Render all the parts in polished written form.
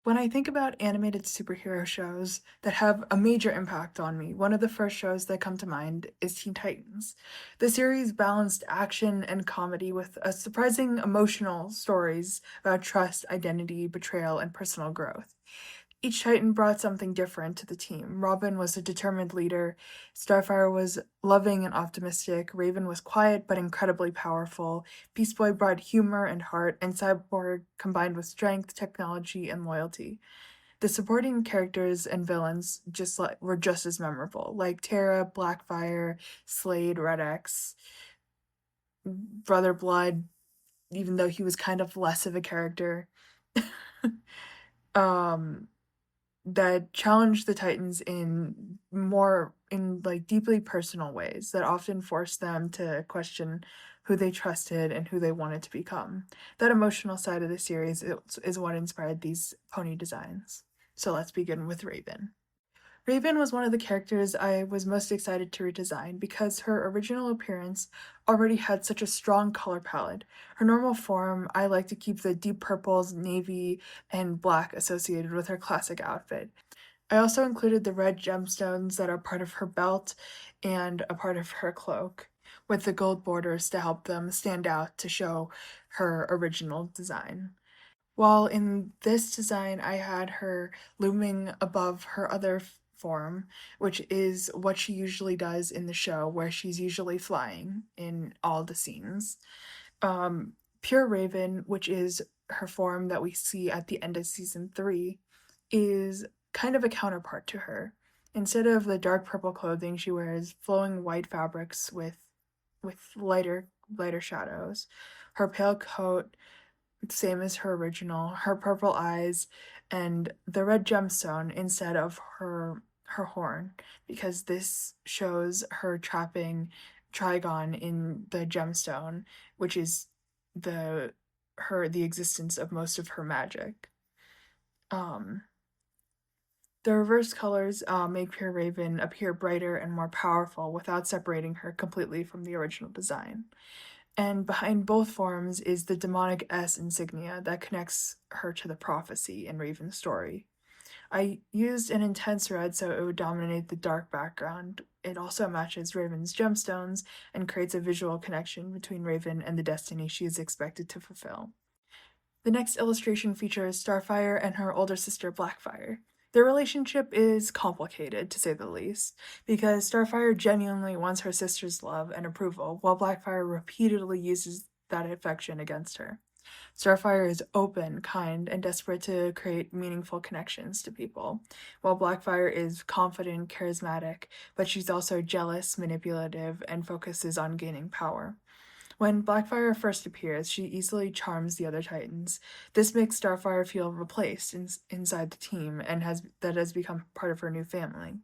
When I think about animated superhero shows that have a major impact on me, one of the first shows that come to mind is Teen Titans. The series balanced action and comedy with a surprising emotional stories about trust, identity, betrayal, and personal growth. Each Titan brought something different to the team. Robin was a determined leader, Starfire was loving and optimistic, Raven was quiet but incredibly powerful, Beast Boy brought humor and heart, and Cyborg combined with strength, technology, and loyalty. The supporting characters and villains were just as memorable, like Terra, Blackfire, Slade, Red X, Brother Blood, even though he was kind of less of a character. um that challenged the Titans in like deeply personal ways that often forced them to question who they trusted and who they wanted to become. That emotional side of the series is what inspired these pony designs. So let's begin with Raven. Raven was one of the characters I was most excited to redesign because her original appearance already had such a strong color palette. Her normal form, I like to keep the deep purples, navy, and black associated with her classic outfit. I also included the red gemstones that are part of her belt and a part of her cloak, with the gold borders to help them stand out to show her original design. While in this design, I had her looming above her other form, which is what she usually does in the show, where she's usually flying in all the scenes. Pure Raven, which is her form that we see at the end of season 3, is kind of a counterpart to her. Instead of the dark purple clothing, she wears flowing white fabrics with lighter shadows. Her pale coat, same as her original, her purple eyes, and the red gemstone instead of her horn, because this shows her trapping Trigon in the gemstone, which is the existence of most of her magic. Um, the reverse colors make Pure Raven appear brighter and more powerful without separating her completely from the original design. And behind both forms is the demonic S insignia that connects her to the prophecy in Raven's story. I used an intense red so it would dominate the dark background. It also matches Raven's gemstones and creates a visual connection between Raven and the destiny she is expected to fulfill. The next illustration features Starfire and her older sister Blackfire. Their relationship is complicated, to say the least, because Starfire genuinely wants her sister's love and approval, while Blackfire repeatedly uses that affection against her. Starfire is open, kind, and desperate to create meaningful connections to people, while Blackfire is confident, charismatic, but she's also jealous, manipulative, and focuses on gaining power. When Blackfire first appears, she easily charms the other Titans. This makes Starfire feel replaced inside the team and has become part of her new family.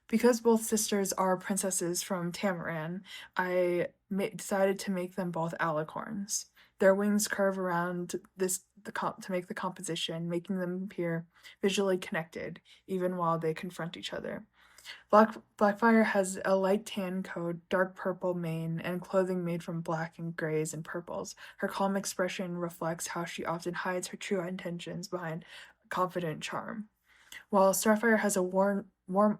Because both sisters are princesses from Tamaran, decided to make them both alicorns. Their wings curve around to make the composition, making them appear visually connected, even while they confront each other. Blackfire has a light tan coat, dark purple mane, and clothing made from black and grays and purples. Her calm expression reflects how she often hides her true intentions behind confident charm. While Starfire has a warm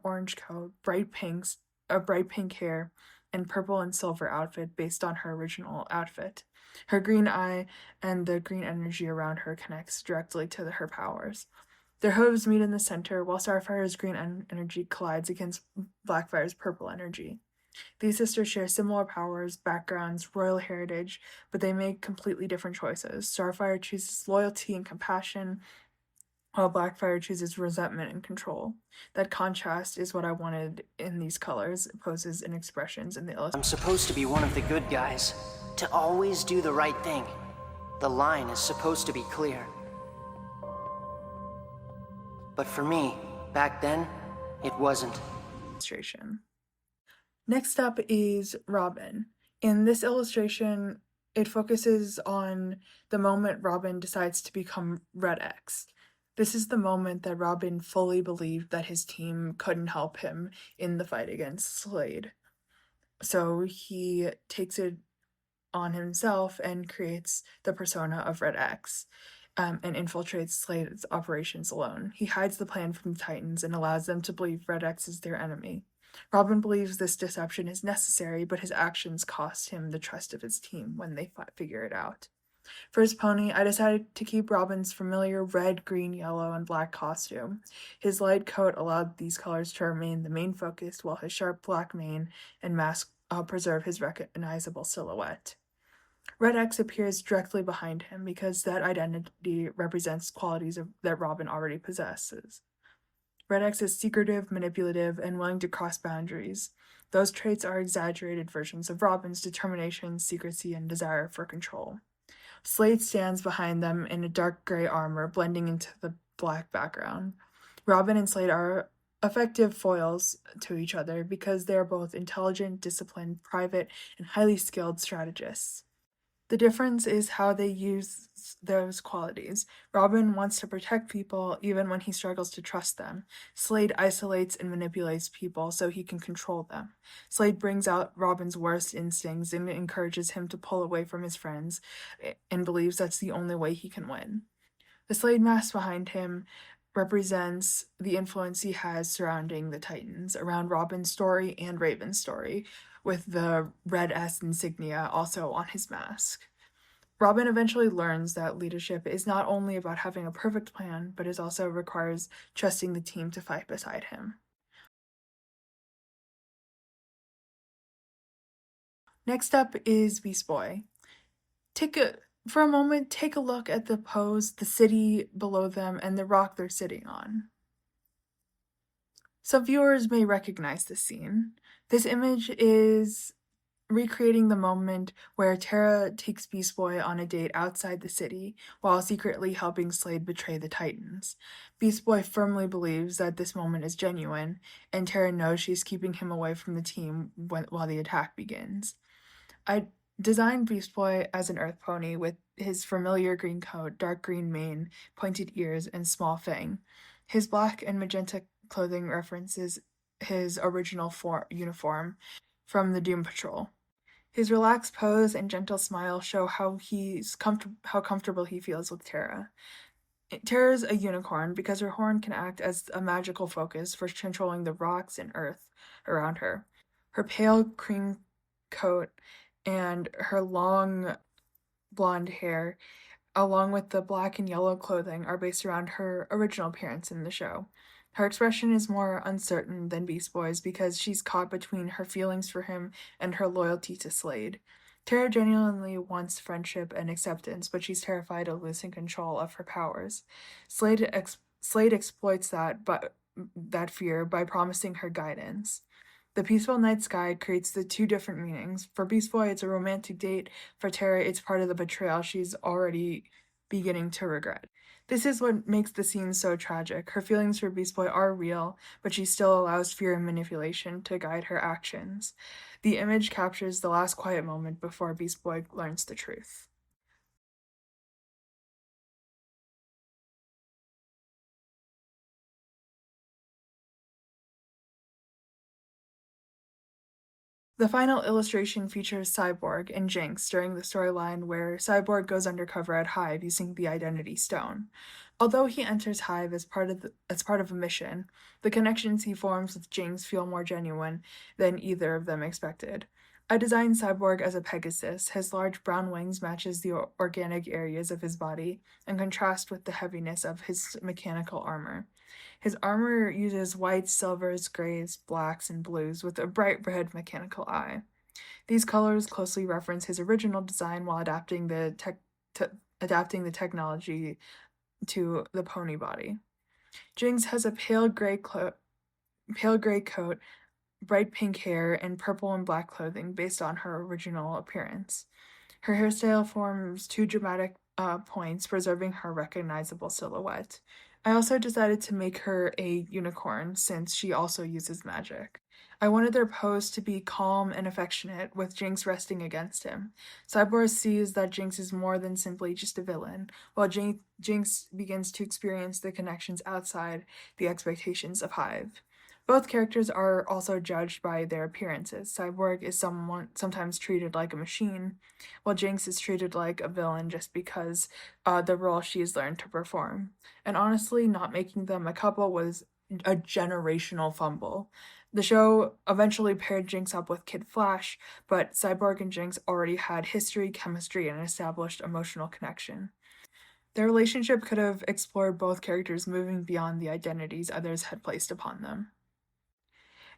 orange coat, bright pink hair, and purple and silver outfit based on her original outfit. Her green eye and the green energy around her connects directly to her powers. Their hooves meet in the center, while Starfire's green energy collides against Blackfire's purple energy. These sisters share similar powers, backgrounds, royal heritage, but they make completely different choices. Starfire chooses loyalty and compassion, while Blackfire chooses resentment and control. That contrast is what I wanted in these colors, poses, and expressions in the illustration. I'm supposed to be one of the good guys, to always do the right thing. The line is supposed to be clear. But for me, back then, it wasn't. Next up is Robin. In this illustration, it focuses on the moment Robin decides to become Red X. This is the moment that Robin fully believed that his team couldn't help him in the fight against Slade. So he takes it on himself and creates the persona of Red X. and infiltrates Slade's operations alone. He hides the plan from the Titans and allows them to believe Red X is their enemy. Robin believes this deception is necessary, but his actions cost him the trust of his team when they figure it out. For his pony, I decided to keep Robin's familiar red, green, yellow, and black costume. His light coat allowed these colors to remain the main focus, while his sharp black mane and mask preserve his recognizable silhouette. Red X appears directly behind him because that identity represents qualities that Robin already possesses. Red X is secretive, manipulative, and willing to cross boundaries. Those traits are exaggerated versions of Robin's determination, secrecy, and desire for control. Slade stands behind them in a dark gray armor, blending into the black background. Robin and Slade are effective foils to each other because they are both intelligent, disciplined, private, and highly skilled strategists. The difference is how they use those qualities. Robin wants to protect people even when he struggles to trust them. Slade isolates and manipulates people so he can control them. Slade brings out Robin's worst instincts and encourages him to pull away from his friends and believes that's the only way he can win. The Slade mask behind him represents the influence he has surrounding the Titans, around Robin's story and Raven's story, with the red S insignia also on his mask. Robin eventually learns that leadership is not only about having a perfect plan, but it also requires trusting the team to fight beside him. Next up is Beast Boy. For a moment, take a look at the pose, the city below them, and the rock they're sitting on. Some viewers may recognize this scene. This image is recreating the moment where Tara takes Beast Boy on a date outside the city while secretly helping Slade betray the Titans. Beast Boy firmly believes that this moment is genuine, and Tara knows she's keeping him away from the team while the attack begins. I designed Beast Boy as an earth pony with his familiar green coat, dark green mane, pointed ears, and small fang. His black and magenta clothing references his original uniform from the Doom Patrol. His relaxed pose and gentle smile show how comfortable he feels with Tara. Tara's a unicorn because her horn can act as a magical focus for controlling the rocks and earth around her. Her pale cream coat and her long blonde hair, along with the black and yellow clothing, are based around her original appearance in the show. Her expression is more uncertain than Beast Boy's because she's caught between her feelings for him and her loyalty to Slade. Tara genuinely wants friendship and acceptance, but she's terrified of losing control of her powers. Slade exploits that fear by promising her guidance. The peaceful night sky creates the two different meanings. For Beast Boy, it's a romantic date. For Tara, it's part of the betrayal she's already beginning to regret. This is what makes the scene so tragic. Her feelings for Beast Boy are real, but she still allows fear and manipulation to guide her actions. The image captures the last quiet moment before Beast Boy learns the truth. The final illustration features Cyborg and Jinx during the storyline where Cyborg goes undercover at Hive using the Identity Stone. Although he enters Hive as part of a mission, the connections he forms with Jinx feel more genuine than either of them expected. I designed Cyborg as a Pegasus. His large brown wings matches the organic areas of his body and contrast with the heaviness of his mechanical armor. His armor uses whites, silvers, grays, blacks, and blues with a bright red mechanical eye. These colors closely reference his original design while adapting the technology to the pony body. Jinx has a pale gray coat, bright pink hair, and purple and black clothing based on her original appearance. Her hairstyle forms two dramatic points, preserving her recognizable silhouette. I also decided to make her a unicorn since she also uses magic. I wanted their pose to be calm and affectionate, with Jinx resting against him. Cyborg sees that Jinx is more than simply just a villain, while Jinx begins to experience the connections outside the expectations of Hive. Both characters are also judged by their appearances. Cyborg is sometimes treated like a machine, while Jinx is treated like a villain just because the role she's learned to perform. And honestly, not making them a couple was a generational fumble. The show eventually paired Jinx up with Kid Flash, but Cyborg and Jinx already had history, chemistry, and an established emotional connection. Their relationship could have explored both characters moving beyond the identities others had placed upon them.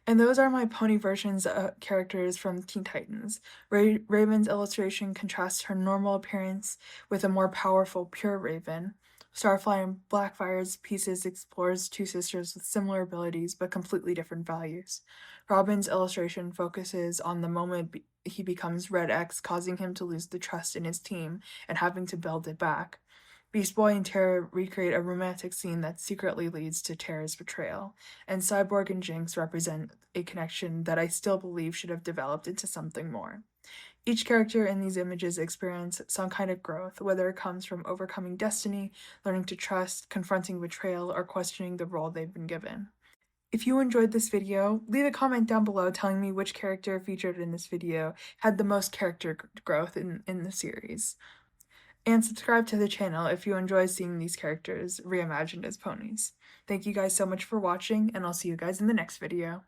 And those are my pony versions characters from Teen Titans. Raven's illustration contrasts her normal appearance with a more powerful, pure Raven. Starfire and Blackfire's pieces explores two sisters with similar abilities but completely different values. Robin's illustration focuses on the moment he becomes Red X, causing him to lose the trust in his team and having to build it back. Beast Boy and Terra recreate a romantic scene that secretly leads to Terra's betrayal, and Cyborg and Jinx represent a connection that I still believe should have developed into something more. Each character in these images experience some kind of growth, whether it comes from overcoming destiny, learning to trust, confronting betrayal, or questioning the role they've been given. If you enjoyed this video, leave a comment down below telling me which character featured in this video had the most character growth in the series. And subscribe to the channel if you enjoy seeing these characters reimagined as ponies. Thank you guys so much for watching, and I'll see you guys in the next video.